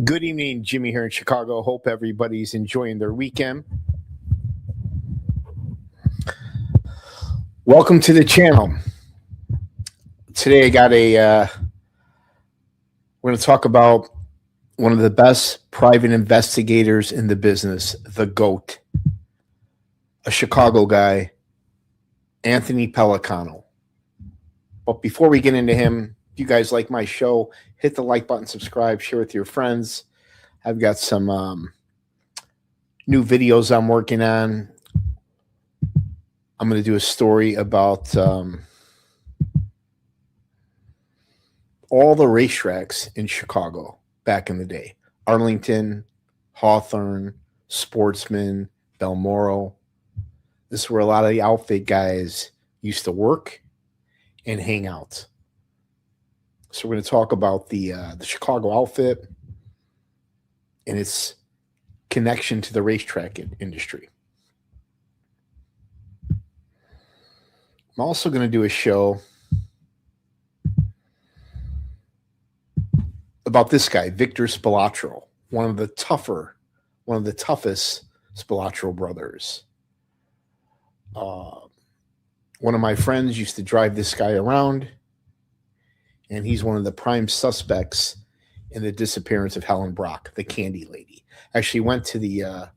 Good evening, Jimmy here in Chicago. Hope everybody's enjoying their weekend. Welcome to the channel. Today I got we're going to talk about one of the best private investigators in the business, the GOAT, a Chicago guy, Antony Pellacano. But before we get into him, if you guys like my show, hit the like button, subscribe, share with your friends. I've got some new videos I'm working on. I'm going to do a story about all the racetracks in Chicago back in the day. Arlington, Hawthorne, Sportsman, Balmoral. This is where a lot of the outfit guys used to work and hang out. So we're going to talk about the Chicago outfit and its connection to the racetrack industry. I'm also going to do a show about this guy, Victor Spilatro, one of the toughest Spilatro brothers. One of my friends used to drive this guy around, and he's one of the prime suspects in the disappearance of Helen Brock, the candy lady. Actually went to the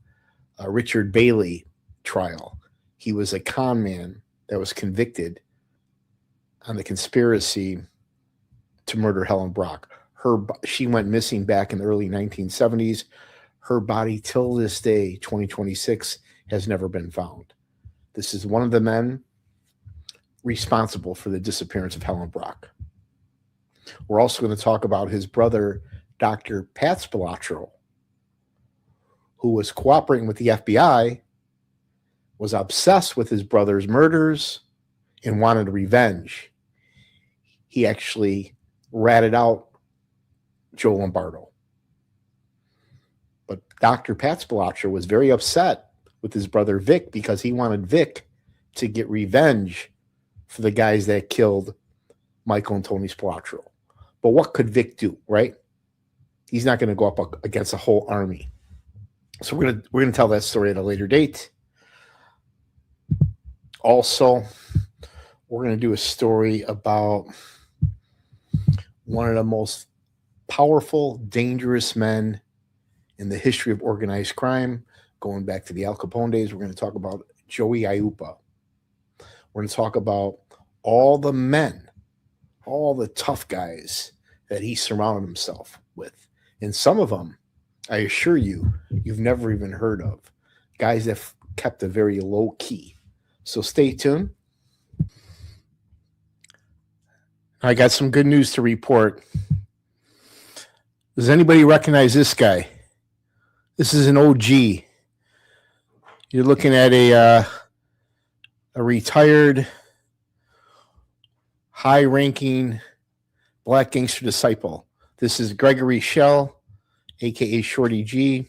Richard Bailey trial. He was a con man that was convicted on the conspiracy to murder Helen Brock. She went missing back in the early 1970s. Her body till this day, 2026, has never been found. This is one of the men responsible for the disappearance of Helen Brock. We're also going to talk about his brother, Dr. Pat Spilatro, who was cooperating with the FBI, was obsessed with his brother's murders, and wanted revenge. He actually ratted out Joe Lombardo. But Dr. Pat Spilatro was very upset with his brother Vic because he wanted Vic to get revenge for the guys that killed Michael and Tony Spilatro. But what could Vic do, right? He's not going to go up against a whole army. So we're going to tell that story at a later date. Also, we're going to do a story about one of the most powerful, dangerous men in the history of organized crime, going back to the Al Capone days. We're going to talk about Joey Aiuppa. We're going to talk about all the men, all the tough guys that he surrounded himself with. And some of them, I assure you, you've never even heard of. Guys that kept a very low key. So stay tuned. I got some good news to report. Does anybody recognize this guy? This is an OG. You're looking at a retired, high-ranking black gangster disciple. This is Gregory Schell, a.k.a. Shorty G.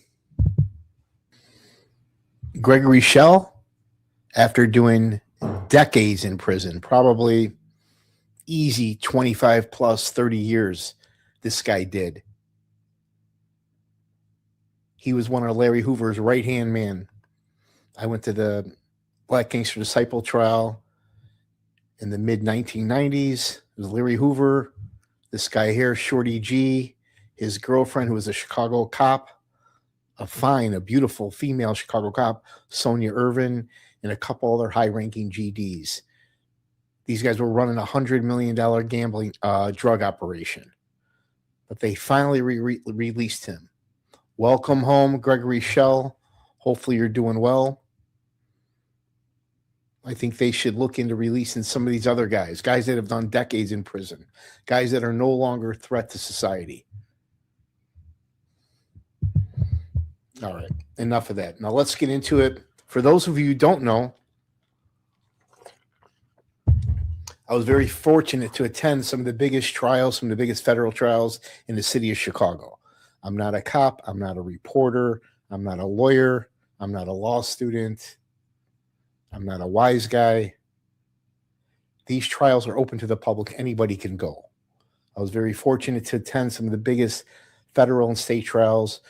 Gregory Schell, after doing decades in prison, probably easy 25 plus 30 years, this guy did. He was one of Larry Hoover's right-hand man. I went to the Black Gangster Disciple trial in the mid-1990s. It was Larry Hoover, this guy here, Shorty G, his girlfriend, who was a Chicago cop, a beautiful female Chicago cop, Sonia Irvin, and a couple other high-ranking GDs. These guys were running a $100 million gambling drug operation. But they finally released him. Welcome home, Gregory Schell. Hopefully you're doing well. I think they should look into releasing some of these other guys that have done decades in prison, guys that are no longer a threat to society. All right, enough of that. Now let's get into it. For those of you who don't know, I was very fortunate to attend some of the biggest trials, some of the biggest federal trials in the city of Chicago. I'm not a cop. I'm not a reporter. I'm not a lawyer. I'm not a law student. I'm not a wise guy. These trials are open to the public. Anybody can go. I was very fortunate to attend some of the biggest federal and state trials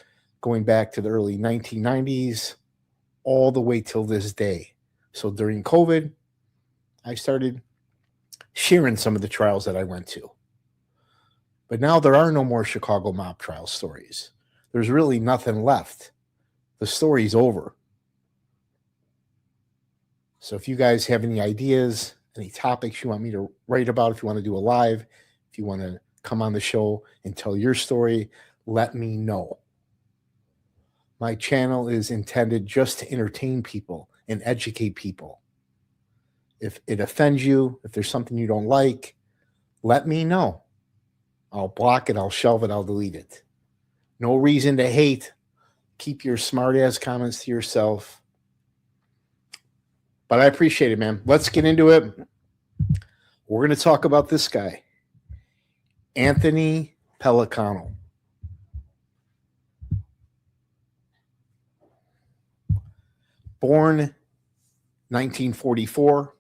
going back to the early 1990s all the way till this day. So during COVID, I started sharing some of the trials that I went to. But now there are no more Chicago mob trial stories. There's really nothing left. The story's over. So if you guys have any ideas, any topics you want me to write about, if you want to do a live, if you want to come on the show and tell your story, let me know. My channel is intended just to entertain people and educate people. If it offends you, if there's something you don't like, let me know. I'll block it, I'll shelve it, I'll delete it. No reason to hate. Keep your smart-ass comments to yourself. But I appreciate it, man. Let's get into it. We're going to talk about this guy, Antony Pellacano. Born 1944.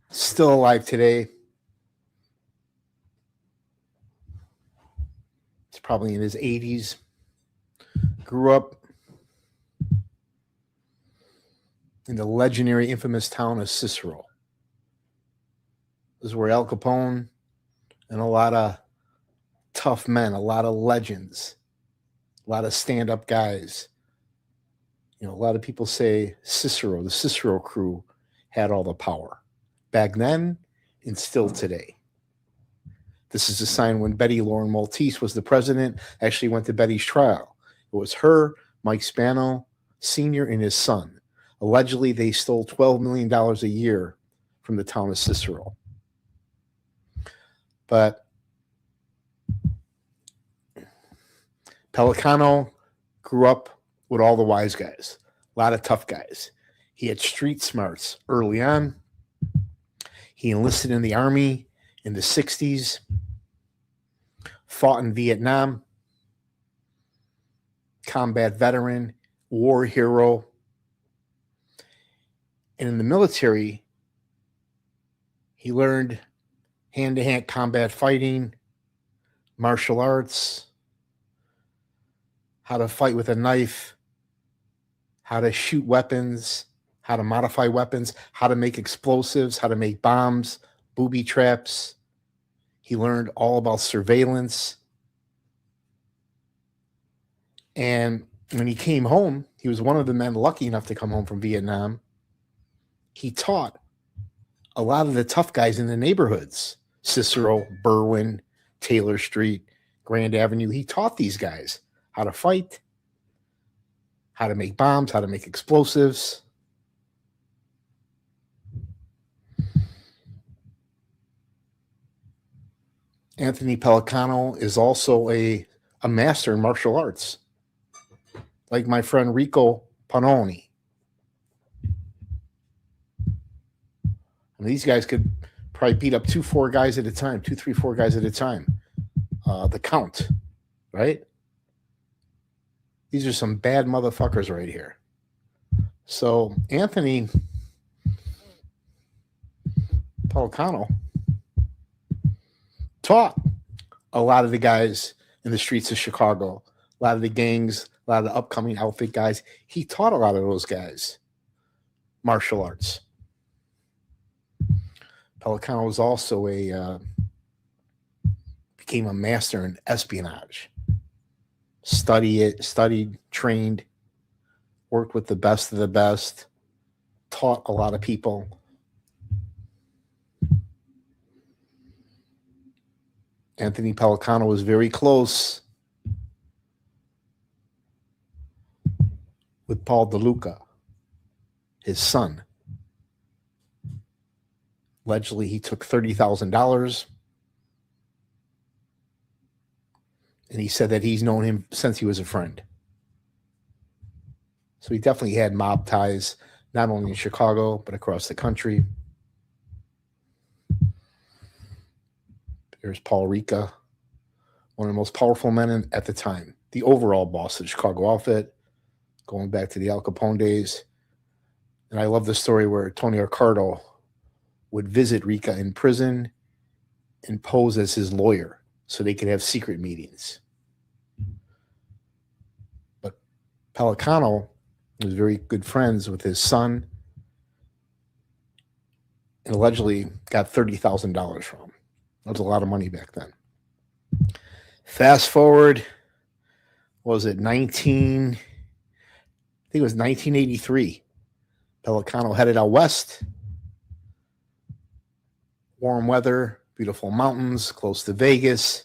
Still alive today. He's probably in his 80s. Grew up in the legendary, infamous town of Cicero. This is where Al Capone and a lot of tough men, a lot of legends, a lot of stand-up guys. You know, a lot of people say Cicero, the Cicero crew, had all the power back then and still today. This is a sign when Betty Lauren Maltese was the president. I actually went to Betty's trial. It was her, Mike Spano Sr., and his son. Allegedly, they stole $12 million a year from the town of Cicero. But Pellicano grew up with all the wise guys, a lot of tough guys. He had street smarts early on. He enlisted in the Army in the 60s, fought in Vietnam, combat veteran, war hero. And in the military, he learned hand-to-hand combat fighting, martial arts, how to fight with a knife, how to shoot weapons, how to modify weapons, how to make explosives, how to make bombs, booby traps. He learned all about surveillance. And when he came home, he was one of the men lucky enough to come home from Vietnam. He taught a lot of the tough guys in the neighborhoods, Cicero, Berwyn, Taylor Street, Grand Avenue. He taught these guys how to fight, how to make bombs, how to make explosives. Antony Pellacano is also a master in martial arts, like my friend Rico Panoni. And these guys could probably beat up 2-4 guys at a time, 2-3-4 guys at a time. The count, right? These are some bad motherfuckers right here. So Antony Pellacano taught a lot of the guys in the streets of Chicago, a lot of the gangs, a lot of the upcoming outfit guys. He taught a lot of those guys martial arts. Pellicano was also became a master in espionage. Studied, trained, worked with the best of the best, taught a lot of people. Antony Pellacano was very close with Paul DeLuca, his son. Allegedly, he took $30,000 And he said that he's known him since he was a friend. So he definitely had mob ties, not only in Chicago, but across the country. There's Paul Ricca, one of the most powerful men at the time, the overall boss of the Chicago outfit, going back to the Al Capone days. And I love the story where Tony Accardo would visit Ricca in prison and pose as his lawyer so they could have secret meetings. But Pellicano was very good friends with his son and allegedly got $30,000 from him. That was a lot of money back then. Fast forward, was it 1983. Pellicano headed out west. Warm weather, beautiful mountains, close to Vegas.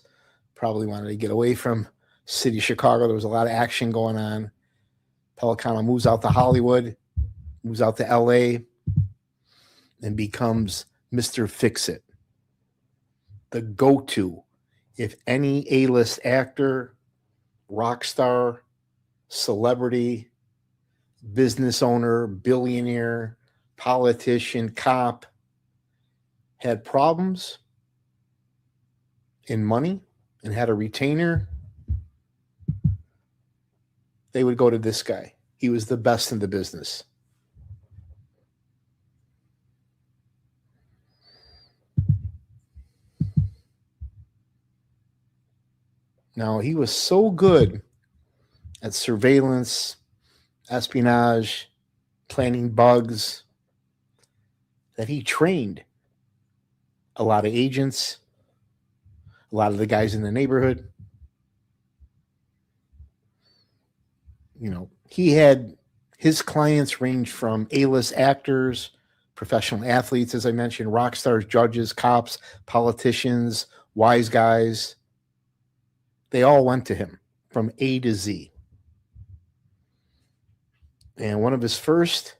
Probably wanted to get away from city Chicago. There was a lot of action going on. Pellicano moves out to Hollywood, moves out to LA, and becomes Mr. Fix-It. The go-to. If any A-list actor, rock star, celebrity, business owner, billionaire, politician, cop had problems in money and had a retainer, they would go to this guy. He was the best in the business. Now, he was so good at surveillance, espionage, planning bugs, that he trained a lot of agents, a lot of the guys in the neighborhood. You know, he had his clients range from A-list actors, professional athletes, as I mentioned, rock stars, judges, cops, politicians, wise guys. They all went to him from A to Z. And one of his first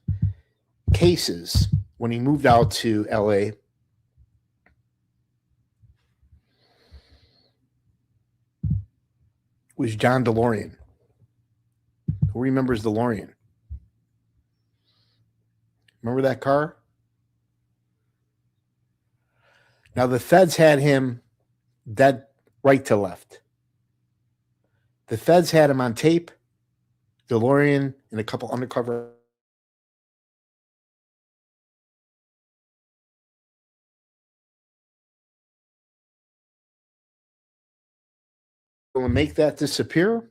cases when he moved out to LA was John DeLorean. Who remembers DeLorean? Remember that car? Now, the feds had him dead right to left. The feds had him on tape, DeLorean and a couple undercover to make that disappear,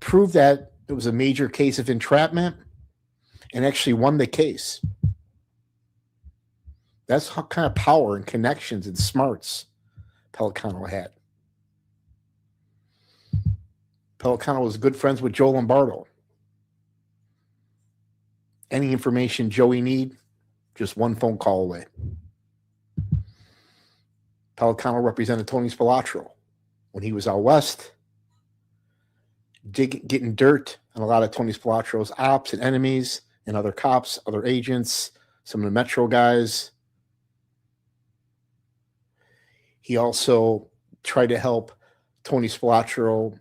prove that it was a major case of entrapment, and actually won the case. That's how kind of power and connections and smarts Pellicano had. Pellicano was good friends with Joe Lombardo. Any information Joey need, just one phone call away. Pellicano represented Tony Spilotro when he was out west, getting dirt on a lot of Tony Spilotro's ops and enemies and other cops, other agents, some of the Metro guys. He also tried to help Tony Spilotro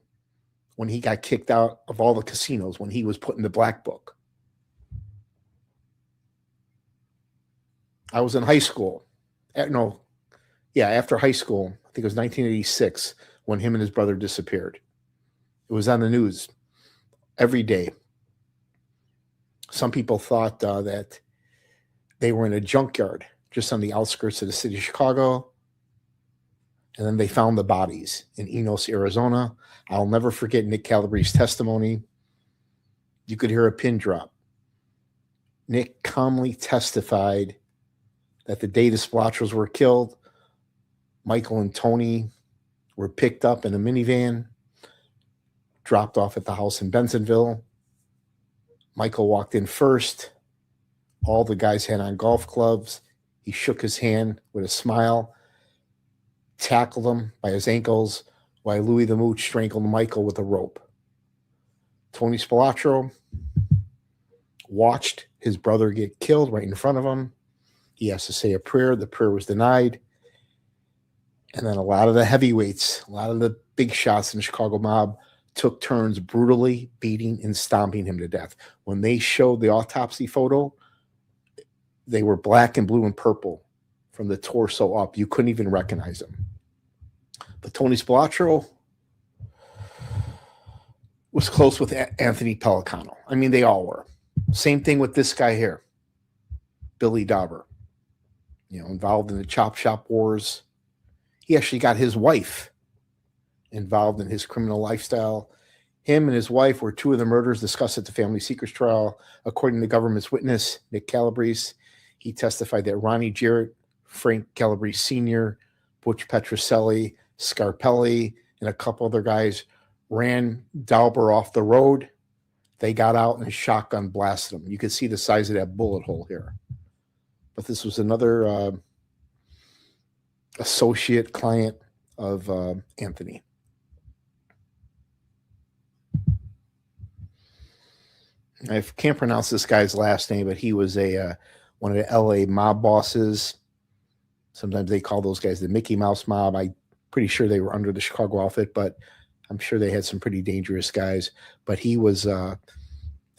when he got kicked out of all the casinos, when he was put in the black book. I was in high school. After high school, I think it was 1986, when him and his brother disappeared. It was on the news every day. Some people thought that they were in a junkyard just on the outskirts of the city of Chicago. And then they found the bodies in Enos, Arizona. I'll never forget Nick Calabrese' testimony. You could hear a pin drop. Nick calmly testified that the day the Spilotros were killed, Michael and Tony were picked up in a minivan, dropped off at the house in Bensonville. Michael walked in first. All the guys had on golf clubs. He shook his hand with a smile, tackled him by his ankles, while Louis the Mooch strangled Michael with a rope. Tony Spilotro watched his brother get killed right in front of him. He has to say a prayer. The prayer was denied. And then a lot of the heavyweights, a lot of the big shots in the Chicago mob took turns brutally beating and stomping him to death. When they showed the autopsy photo, they were black and blue and purple from the torso up. You couldn't even recognize them. But Tony Spilotro was close with Antony Pellacano. I mean, they all were. Same thing with this guy here, Billy Dauber, involved in the chop shop wars. He actually got his wife involved in his criminal lifestyle. Him and his wife were two of the murders discussed at the family secrets trial. According to the government's witness, Nick Calabrese, he testified that Ronnie Jarrett, Frank Calabrese Sr., Butch Petroselli, Scarpelli, and a couple other guys ran Dauber off the road. They got out and shotgun blasted him. You can see the size of that bullet hole here. But this was another associate client of Antony. I can't pronounce this guy's last name, but he was one of the LA mob bosses. Sometimes they call those guys the Mickey Mouse mob. I'm pretty sure they were under the Chicago outfit, but I'm sure they had some pretty dangerous guys. But he was, Al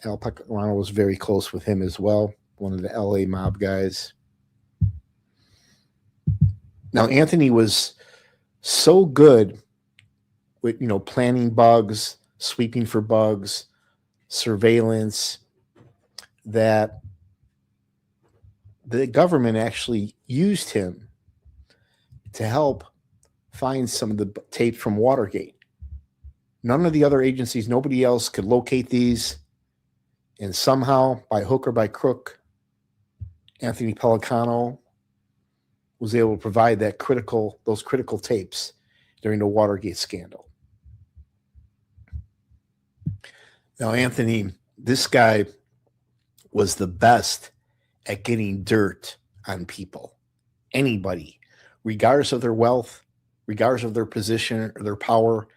Pellicano was very close with him as well, one of the LA mob guys. Now, Antony was so good with, planning bugs, sweeping for bugs, surveillance, that the government actually used him to help find some of the tape from Watergate. None of the other agencies, nobody else could locate these. And somehow, by hook or by crook, Antony Pellacano was able to provide those critical tapes during the Watergate scandal. Now, Antony, this guy was the best at getting dirt on people, anybody, regardless of their wealth, regardless of their position or their power.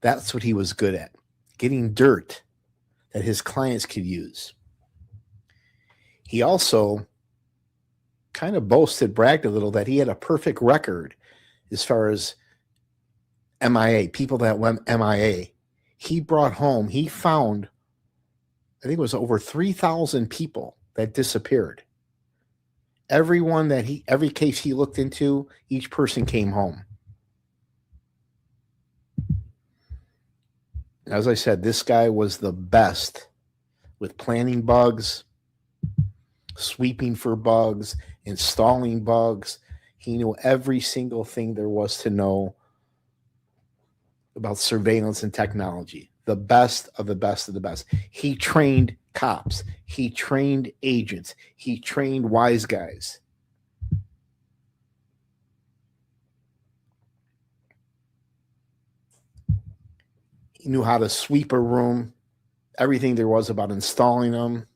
That's what he was good at, getting dirt that his clients could use. He also kind of bragged a little that he had a perfect record as far as MIA, people that went MIA. He found, I think it was over 3,000 people that disappeared. Every case he looked into, each person came home. As I said, this guy was the best with planning bugs, sweeping for bugs, installing bugs. He knew every single thing there was to know about surveillance and technology. The best of the best of the best. He trained cops. He trained agents. He trained wise guys. He knew how to sweep a room, everything there was about installing them.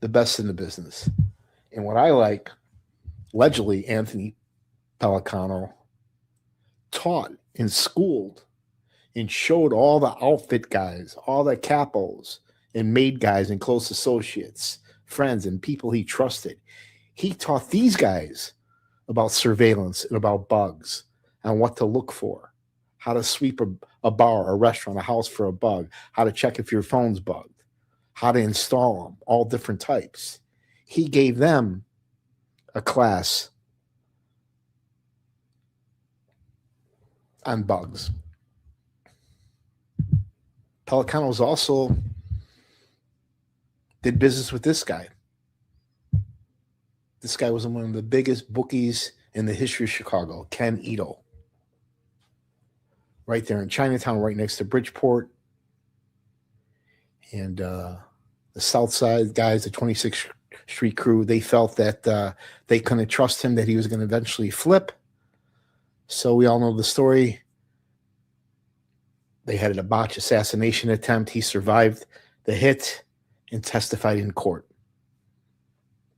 The best in the business. And what I like, allegedly, Antony Pellacano taught and schooled and showed all the outfit guys, all the capos and maid guys and close associates, friends and people he trusted. He taught these guys about surveillance and about bugs and what to look for, how to sweep a bar, a restaurant, a house for a bug, how to check if your phone's bugged, how to install them, all different types. He gave them a class on bugs. Pellicano's also did business with this guy. This guy was one of the biggest bookies in the history of Chicago, Ken Ito. Right there in Chinatown, right next to Bridgeport. And the South Side guys, the 26th Street crew, they felt that they couldn't trust him, that he was going to eventually flip. So we all know the story. They had a botched assassination attempt. He survived the hit and testified in court.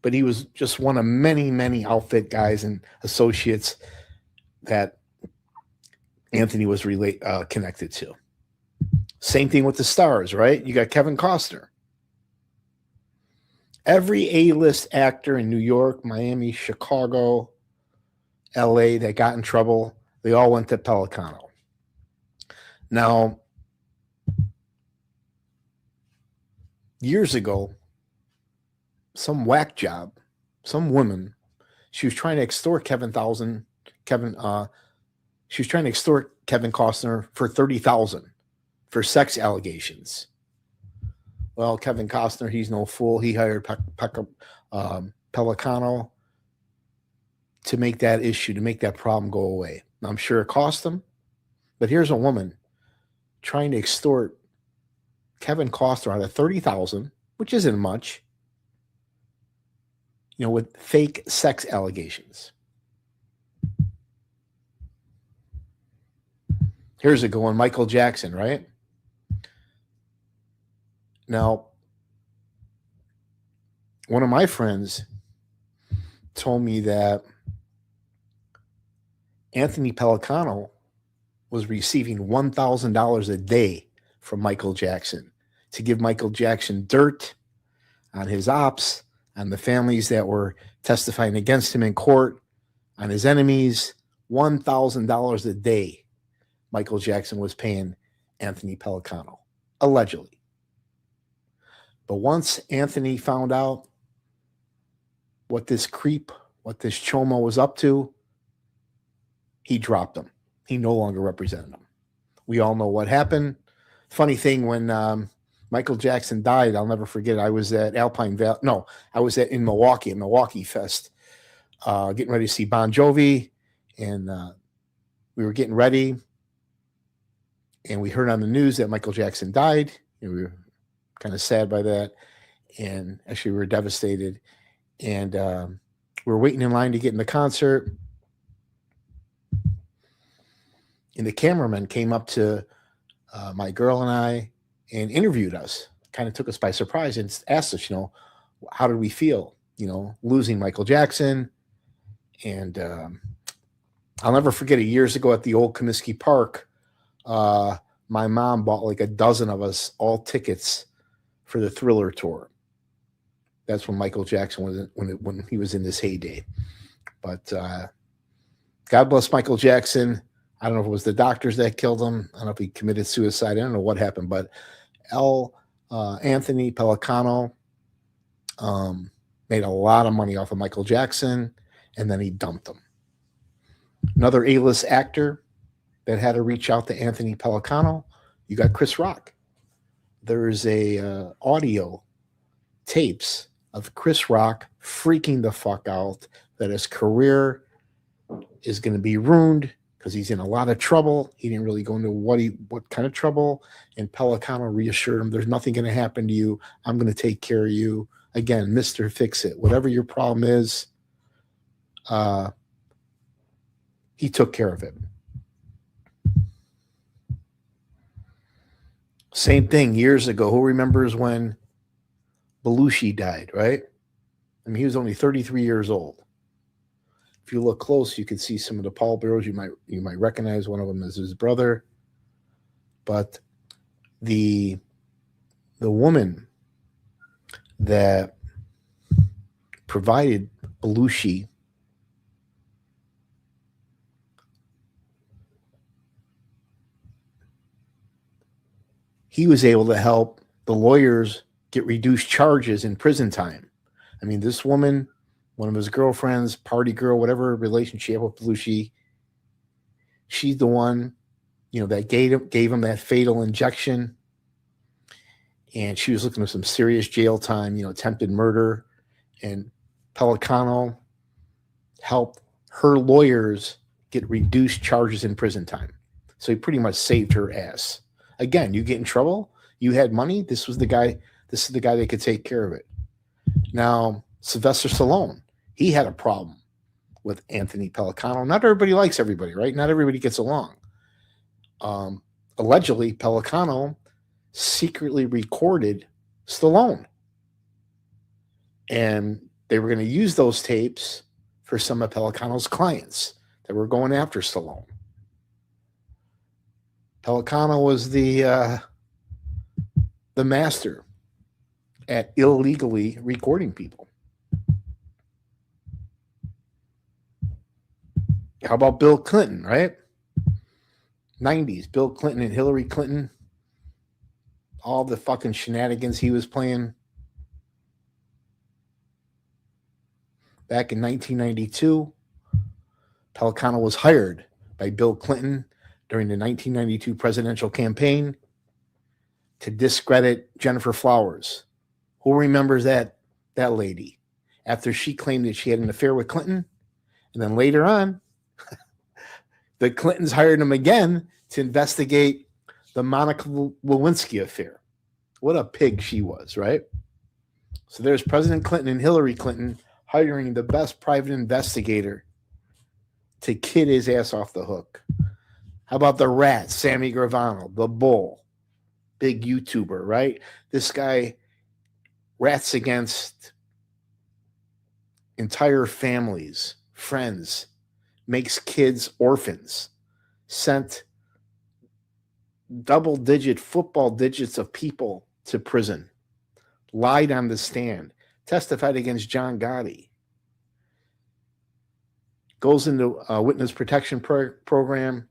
But he was just one of many, many outfit guys and associates that Antony was connected to. Same thing with the stars, right? You got Kevin Costner. Every A-list actor in New York, Miami, Chicago, LA that got in trouble, they all went to Pellicano. Now, years ago, some whack job, some woman, she was trying to extort Kevin Costner for $30,000 for sex allegations. Well, Kevin Costner, he's no fool. He hired Pellicano to make that issue, to make that problem go away. I'm sure it cost him, but here's a woman trying to extort Kevin Costner out of $30,000, which isn't much, with fake sex allegations. Here's a good one, Michael Jackson, right? Now, one of my friends told me that Antony Pellacano was receiving $1,000 a day from Michael Jackson to give Michael Jackson dirt on his ops, on the families that were testifying against him in court, on his enemies. $1,000 a day Michael Jackson was paying Antony Pellacano, allegedly. But once Anthony found out what this creep, what this chomo was up to, he dropped him. He no longer represented him. We all know what happened. Funny thing, when Michael Jackson died, I'll never forget it. I was at in Milwaukee, at Milwaukee Fest, getting ready to see Bon Jovi, and we were getting ready, and we heard on the news that Michael Jackson died, and we were kind of sad by that, and actually we were devastated, and we were waiting in line to get in the concert, and the cameraman came up to my girl and I and interviewed us, kind of took us by surprise and asked us, how did we feel, losing Michael Jackson. And I'll never forget it. Years ago at the old Comiskey Park, my mom bought like a dozen of us all tickets for the Thriller tour. That's when Michael Jackson was when he was in this heyday. But God bless Michael Jackson. I don't know if it was the doctors that killed him. I don't know if he committed suicide. I don't know what happened, but Antony Pellacano made a lot of money off of Michael Jackson, and then he dumped him. Another A-list actor that had to reach out to Antony Pellacano, you got Chris Rock. There's a audio tapes of Chris Rock freaking the fuck out that his career is going to be ruined because he's in a lot of trouble. He didn't really go into what kind of trouble, and Pellicano reassured him, there's nothing going to happen to you. I'm going to take care of you. Again, Mr. Fix-It. Whatever your problem is, he took care of it. Same thing years ago. Who remembers when Belushi died, right? I mean, he was only 33 years old. If you look close, you can see some of the pallbearers. You might recognize one of them as his brother. But the woman that provided Belushi he was able to help the lawyers get reduced charges in prison time. I mean, this woman, one of his girlfriends, party girl, whatever relationship with Belushi, she's the one, that gave him that fatal injection. And she was looking at some serious jail time, attempted murder. And Pellicano helped her lawyers get reduced charges in prison time. So he pretty much saved her ass. Again, you get in trouble, you had money, this is the guy that could take care of it. Now, Sylvester Stallone, he had a problem with Antony Pellacano. Not everybody likes everybody, right? Not everybody gets along. Allegedly, Pellicano secretly recorded Stallone. And they were going to use those tapes for some of Pellicano's clients that were going after Stallone. Pellicano was the master at illegally recording people. How about Bill Clinton, right? 90s, Bill Clinton and Hillary Clinton, all the fucking shenanigans he was playing. Back in 1992, Pellicano was hired by Bill Clinton during the 1992 presidential campaign to discredit Jennifer Flowers. Who remembers that lady? After she claimed that she had an affair with Clinton, and then later on, the Clintons hired him again to investigate the Monica Lewinsky affair. What a pig she was, right? So there's President Clinton and Hillary Clinton hiring the best private investigator to kid his ass off the hook. How about the rat, Sammy Gravano, the bull, big YouTuber, right? This guy rats against entire families, friends, makes kids orphans, sent double-digit football digits of people to prison, lied on the stand, testified against John Gotti, goes into a witness protection program,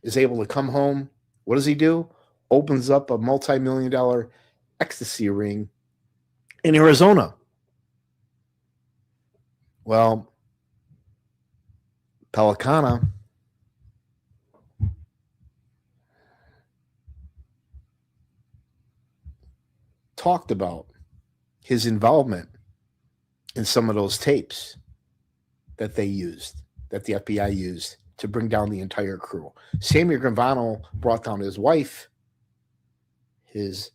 is able to come home. What does he do? Opens up a multi-million-dollar ecstasy ring in Arizona. Well, Pellicano talked about his involvement in some of those tapes that they used, that the FBI used to bring down the entire crew. Sammy Gravano brought down his wife, his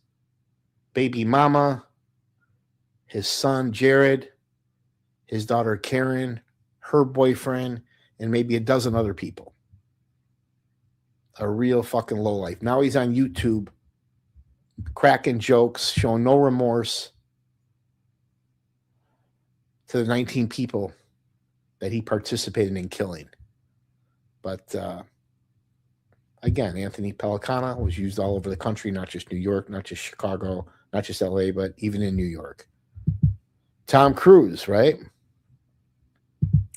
baby mama, his son Jared, his daughter Karen, her boyfriend, and maybe a dozen other people. A real fucking lowlife. Now he's on YouTube cracking jokes, showing no remorse to the 19 people that he participated in killing. But again, Antony Pellacano was used all over the country, not just New York, not just Chicago, not just LA, but even in New York. Tom Cruise, right?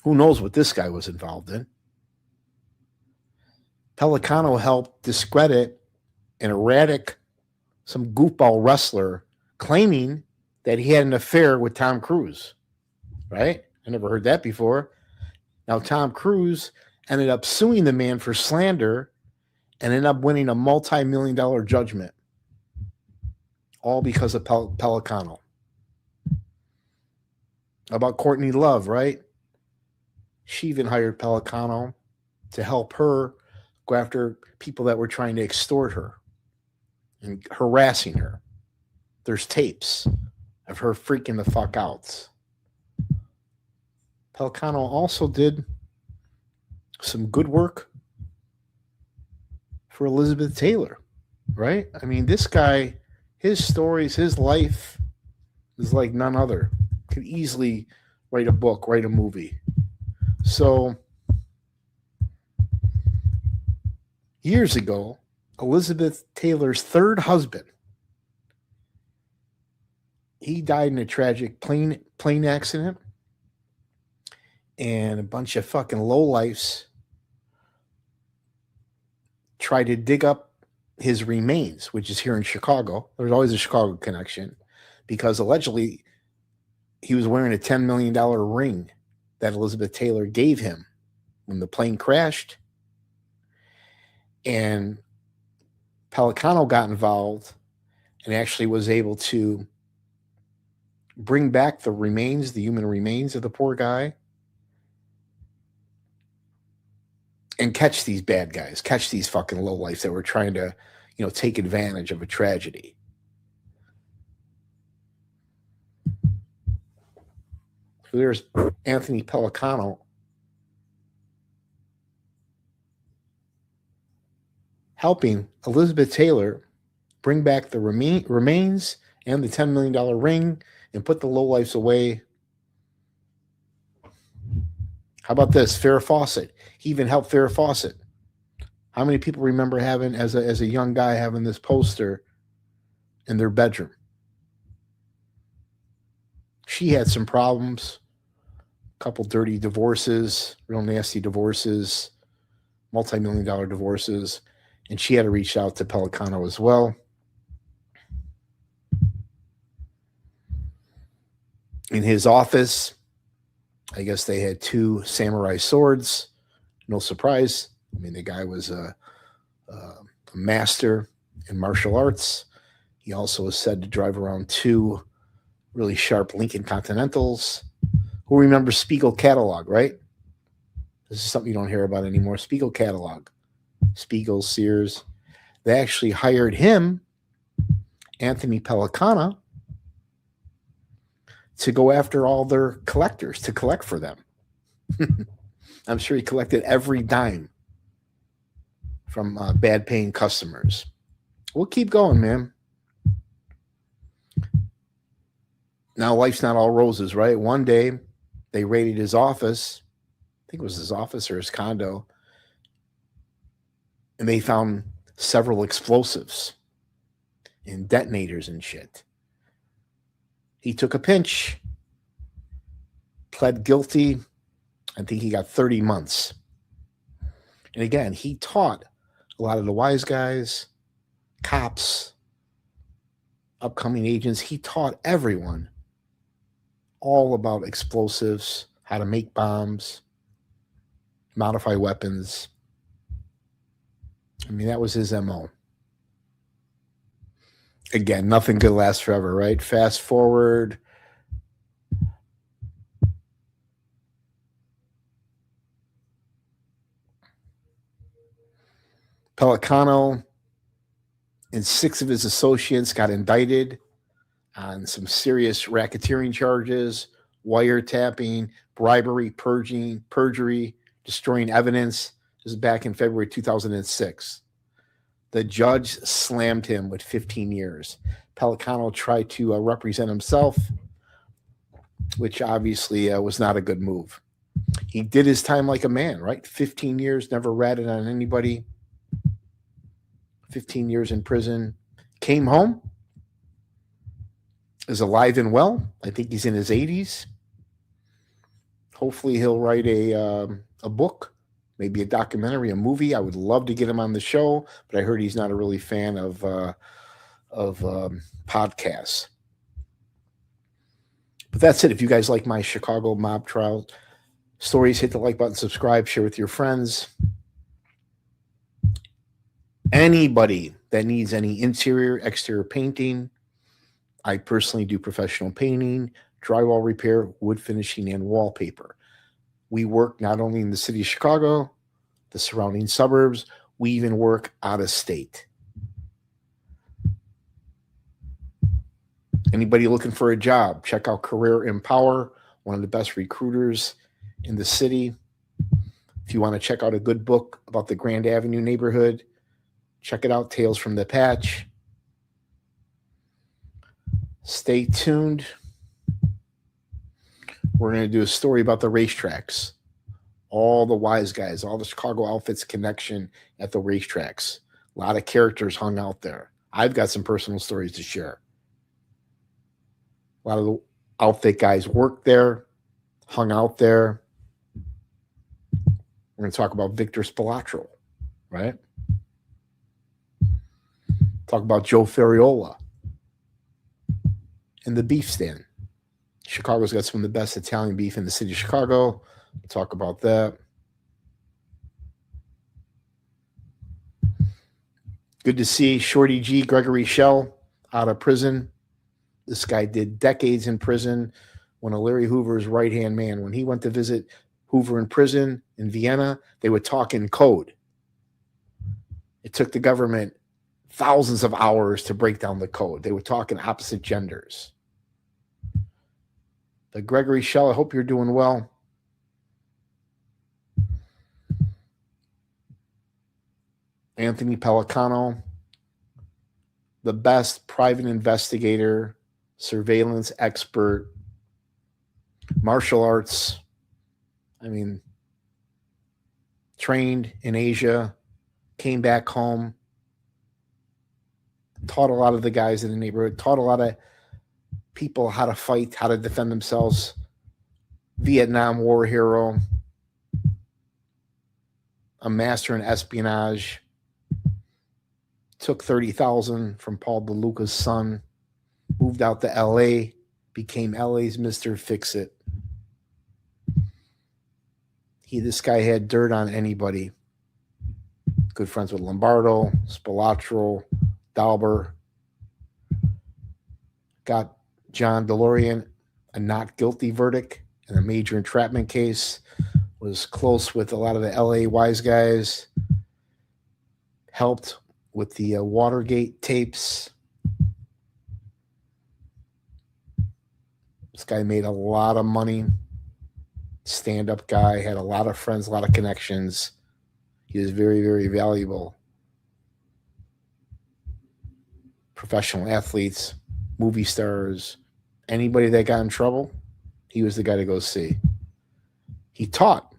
Who knows what this guy was involved in? Pellicano helped discredit an erratic, some goofball wrestler claiming that he had an affair with Tom Cruise, right? I never heard that before. Now, Tom Cruise ended up suing the man for slander and ended up winning a multi-million-dollar judgment, all because of Pellicano. How about Courtney Love, right? She even hired Pellicano to help her go after people that were trying to extort her and harassing her. There's tapes of her freaking the fuck out. Pellicano also did some good work for Elizabeth Taylor, right? I mean, this guy, his stories, his life is like none other. Could easily write a book, write a movie. So, years ago, Elizabeth Taylor's third husband, he died in a tragic plane accident, and a bunch of fucking lowlifes tried to dig up his remains, which is here in Chicago. There's always a Chicago connection, because allegedly he was wearing a $10 million ring that Elizabeth Taylor gave him when the plane crashed. And Pellicano got involved and actually was able to bring back the remains, the human remains of the poor guy, and catch these bad guys, catch these fucking lowlifes that were trying to, take advantage of a tragedy. So there's Antony Pellacano helping Elizabeth Taylor bring back the remains and the $10 million ring and put the lowlifes away. How about this? Farrah Fawcett. He even helped Farrah Fawcett. How many people remember having, as a young guy, having this poster in their bedroom? She had some problems, a couple dirty divorces, real nasty divorces, multi-million-dollar divorces, and she had to reach out to Pellicano as well. In his office, I guess they had 2 samurai swords. No surprise. I mean, the guy was a master in martial arts. He also is said to drive around 2 really sharp Lincoln Continentals. Who remembers Spiegel catalog, right? This is something you don't hear about anymore. Spiegel catalog. Spiegel, Sears. They actually hired him, Antony Pellacano, to go after all their collectors, to collect for them. I'm sure he collected every dime from bad paying customers. We'll keep going, man. Now, life's not all roses, right? One day, they raided his office. I think it was his office or his condo. And they found several explosives and detonators and shit. He took a pinch, pled guilty. I think he got 30 months. And again, he taught a lot of the wise guys, cops, upcoming agents. He taught everyone all about explosives, how to make bombs, modify weapons. I mean, that was his MO. Again, nothing good lasts forever, right? Fast forward. Pellicano and 6 of his associates got indicted on some serious racketeering charges, wiretapping, bribery, perjury, destroying evidence. This is back in February 2006. The judge slammed him with 15 years. Pellicano tried to represent himself, which obviously was not a good move. He did his time like a man, right? 15 years, never ratted on anybody. 15 years in prison. Came home, is alive and well. I think he's in his 80s. Hopefully he'll write a book, maybe a documentary, a movie. I would love to get him on the show, but I heard he's not a really fan of podcasts. But that's it. If you guys like my Chicago mob trial stories, hit the like button, subscribe, share with your friends. Anybody that needs any interior, exterior painting, I personally do professional painting, drywall repair, wood finishing, and wallpaper. We work not only in the city of Chicago, the surrounding suburbs, we even work out of state. Anybody looking for a job, check out Career Empower, one of the best recruiters in the city. If you want to check out a good book about the Grand Avenue neighborhood, check it out, Tales from the Patch. Stay tuned. We're going to do a story about the racetracks. All the wise guys, all the Chicago outfits connection at the racetracks. A lot of characters hung out there. I've got some personal stories to share. A lot of the outfit guys worked there, hung out there. We're going to talk about Victor Spilatro, right? Talk about Joe Ferriola and the beef stand. Chicago's got some of the best Italian beef in the city of Chicago. We'll talk about that. Good to see Shorty G, Gregory Shell, out of prison. This guy did decades in prison. One of Larry Hoover's right-hand man. When he went to visit Hoover in prison in Vienna, they would talk in code. It took the government thousands of hours to break down the code. They would talk in opposite genders. But Gregory Shell, I hope you're doing well. Antony Pellacano, the best private investigator, surveillance expert, martial arts. I mean, trained in Asia, came back home, taught a lot of the guys in the neighborhood, taught a lot of people how to fight, how to defend themselves. Vietnam War hero, a master in espionage. Took 30,000 from Paul DeLuca's son, moved out to L.A., became L.A.'s Mr. Fix-It. This guy had dirt on anybody. Good friends with Lombardo, Spilatro, Dauber. Got John DeLorean a not guilty verdict in a major entrapment case. Was close with a lot of the L.A. wise guys. Helped with the Watergate tapes. This guy made a lot of money. Stand-up guy, had a lot of friends, a lot of connections. He was very, very valuable. Professional athletes, movie stars, anybody that got in trouble, he was the guy to go see. He taught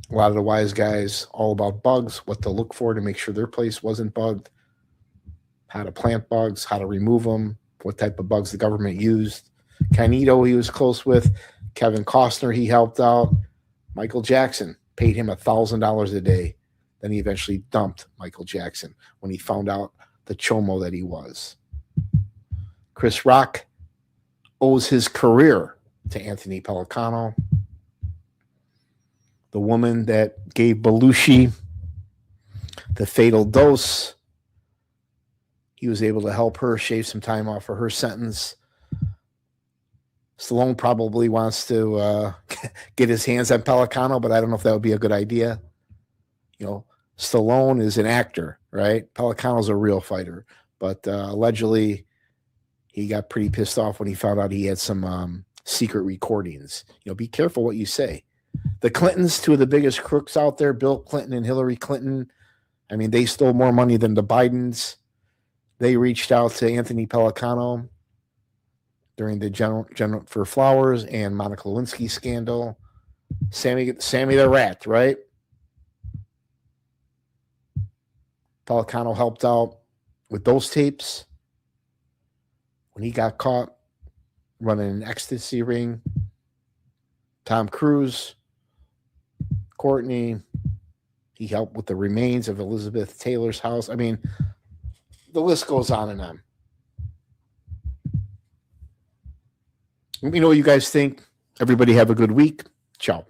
a lot of the wise guys all about bugs, what to look for to make sure their place wasn't bugged, how to plant bugs, how to remove them, what type of bugs the government used. Canito he was close with. Kevin Costner he helped out. Michael Jackson paid him $1,000 a day. Then he eventually dumped Michael Jackson when he found out the chomo that he was. Chris Rock owes his career to Antony Pellacano. The woman that gave Belushi the fatal dose, he was able to help her shave some time off of her sentence. Stallone probably wants to get his hands on Pellicano, but I don't know if that would be a good idea. You know, Stallone is an actor, right? Pellicano's a real fighter. But allegedly, he got pretty pissed off when he found out he had some secret recordings. You know, be careful what you say. The Clintons, two of the biggest crooks out there, Bill Clinton and Hillary Clinton, I mean, they stole more money than the Bidens. They reached out to Antony Pellacano during the Jennifer Flowers and Monica Lewinsky scandal. Sammy the Rat, right? Pellicano helped out with those tapes when he got caught running an ecstasy ring. Tom Cruise, Courtney, he helped with the remains of Elizabeth Taylor's house. I mean, the list goes on and on. Let me know what you guys think. Everybody have a good week. Ciao.